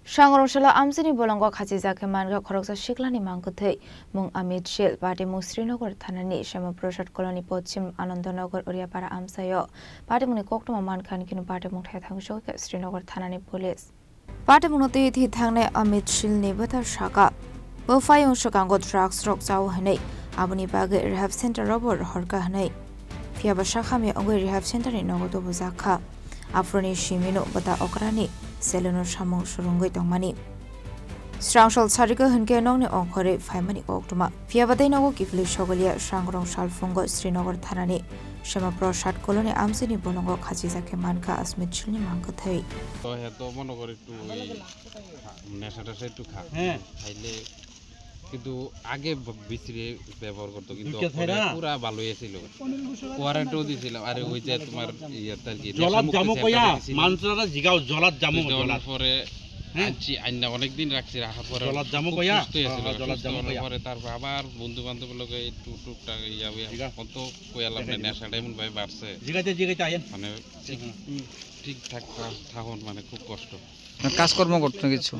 Shangroshala Amsini Bolongo Khachizake Manga Koroksa Shiklani Mankothei Mung Amit Shil Party Musrinagar Thanani Shama Proshat Colony Pochim Anandanagar Uriapara Amsayo Party Muni Koktuma Mankan Kinu Party Mukhe Thangshok Srinagar Thanani Police Party Munoti Thangne Amit Shil Nebata Shaka Bofayong Shakango Drugs Rock Zau Hane Abuni Bage Rehab Center Robert Horka Hane Fiaba Shakame Ongo Rehab Center in Nogoto Buzaka Afroni Shimino Bata Okrani Selenor Shamong Shurungoi Dongmani Strangshal Sarika Hunke Nong Onkore Faimani Oktuma Fiabadena Gifli Shogalia Shangrong Shalfongo Srinagar Thanani Shema Proshat Colony Amsini Bolongo Khachizake Manka Asmit Chilni Mankothei কিন্তু আগে বিসিরে ব্যবহার করতে কিন্তু পুরা ভালোই ছিল কোয়ারেন্টাইনও দিছিল আরে ওই যে তোমার ইয়াতার কি জলাত জামো কইয়া মানসরা জিগাও জলাত জামো জলাত পরে আনছি আইনা অনেক দিন রাখছি রাখার পরে জলাত জামো কইয়া জলাত জামো কইয়া পরে তারপর আবার বন্ধু বান্ধব লগে একটু টুকটাক ইয়া কত কইলাম না নেশাটা এমন ভাবে বাড়ছে জিগাইতে আইন মানে ঠিকঠাক থাকুন মানে খুব কষ্ট কাজকর্ম করতে কিছু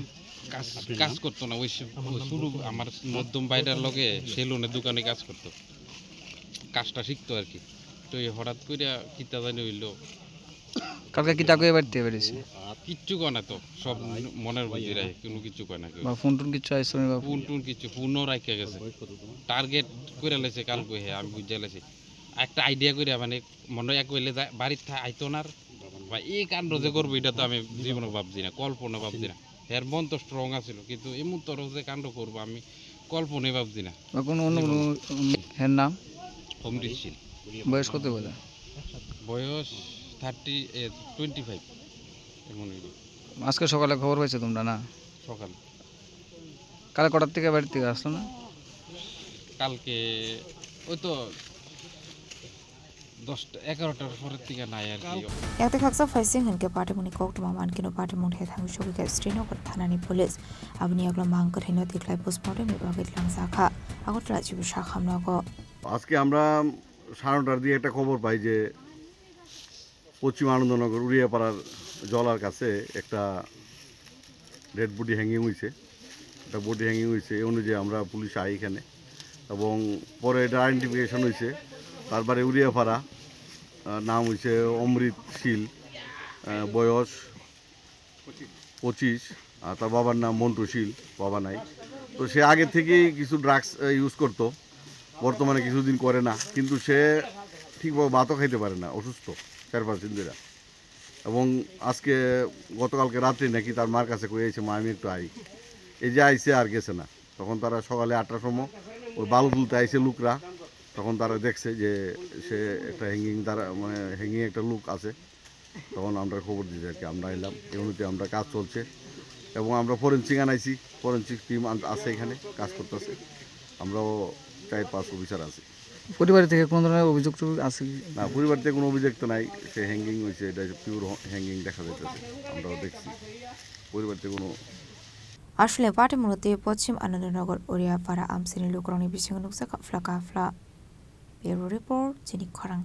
কাজ করতো না ওই শুরু আমার মধ্যম বাইরের লগে সেলুনের দোকানে কাজ করতো কাজটা শিখতো আর কি তো হঠাৎ করে কিতা জানি হইলো কালকে কিতা কই বাড়তে পেরেছি কিচ্ছু কয় না তো সব মনের বুঝি রাখে কোনো কিছু কয় না বা ফোন টোন কিছু আইছো না ফোন টোন কিছু ফোনও রাখে গেছে টার্গেট করে লেছে কাল কই হে আমি বুঝে লেছি একটা আইডিয়া করে মানে মনে এক কইলে বাড়িতে আইতো না বা এই কাণ্ড যে করবো এটা তো আমি জীবনে ভাবছি না কল্পনা ভাবছি না এর মন তো স্ট্রং আছিল কিন্তু এমন তরফ যে কাণ্ড করবো আমি কল্পনাই ভাবছি না কোন অন্য এর নাম অমৃতশীল বয়স কত বলে বয়স 25 এমন আজকে সকালে খবর পাইছো তোমরা না সকাল কাল কটার থেকে বাড়ি থেকে আসলো না কালকে ওই তো 10-11টার পরের থেকে নাই আর কি Yakta Kaksa Faising Hunke Party Muni Koktuma Mankino Party Mukhe Thangshok Srinagar Thanani Police Abni Agla Mankar Hino Tiklai Postmortem Ibagit Langsakha Agotra Jibu Shakhamnago আজকে আমরা 9:30টার দিকে একটা খবর পাই যে পশ্চিম আনন্দনগর উড়িয়াপাড়ার জলার কাছে একটা ডেড বডি হ্যাঙ্গিং হয়েছে এই অনুযায়ী আমরা পুলিশ আই এখানে এবং পরে এটা আইডেন্টিফিকেশন হয়েছে তারপরে উড়িয়াপাড়া নাম হয়েছে অমৃতশীল বয়স 25 আর তার বাবার নাম মন্টুশীল বাবা নাই তো সে আগে থেকেই কিছু ড্রাগস ইউজ করতো বর্তমানে কিছুদিন করে না কিন্তু সে ঠিকভাবে ভাতও খাইতে পারে না অসুস্থ 4-5 দিন এবং আজকে গতকালকে রাত্রে নাকি তার মার কাছে কয়েছে মা আমি একটু এই যে আইসে আর গেছে না তখন তারা সকালে 8টার সময় ওই বালু তুলতে আইসে লোকরা তখন তারা দেখছে যে সে একটা হ্যাঙ্গিং একটা লুক আছে তখন আমরা খবর দিয়েছি আর কি আমরা এলাম এই অনুযায়ী আমরা কাজ চলছে এবং আমরা ফরেনসিক আনাইছি ফরেনসিক টিম আছে এখানে কাজ করতেছে আমরাও 4-5 অফিসার আছি পরিবার থেকে কোন ধরনের অভিযোগ আছে না পরিবার থেকে কোনো অভিযোগ তো নাই সে হ্যাঙ্গিং হয়েছে এটা পিওর হ্যাঙ্গিং দেখা যাইতেছে আমরাও দেখছি পরিবার থেকে কোনো Ashle Party Munoti Pochim Anandanagar Uriapara Amsini Lukroni Bising Nuksa Kafla Bureau Report Jinik Khorang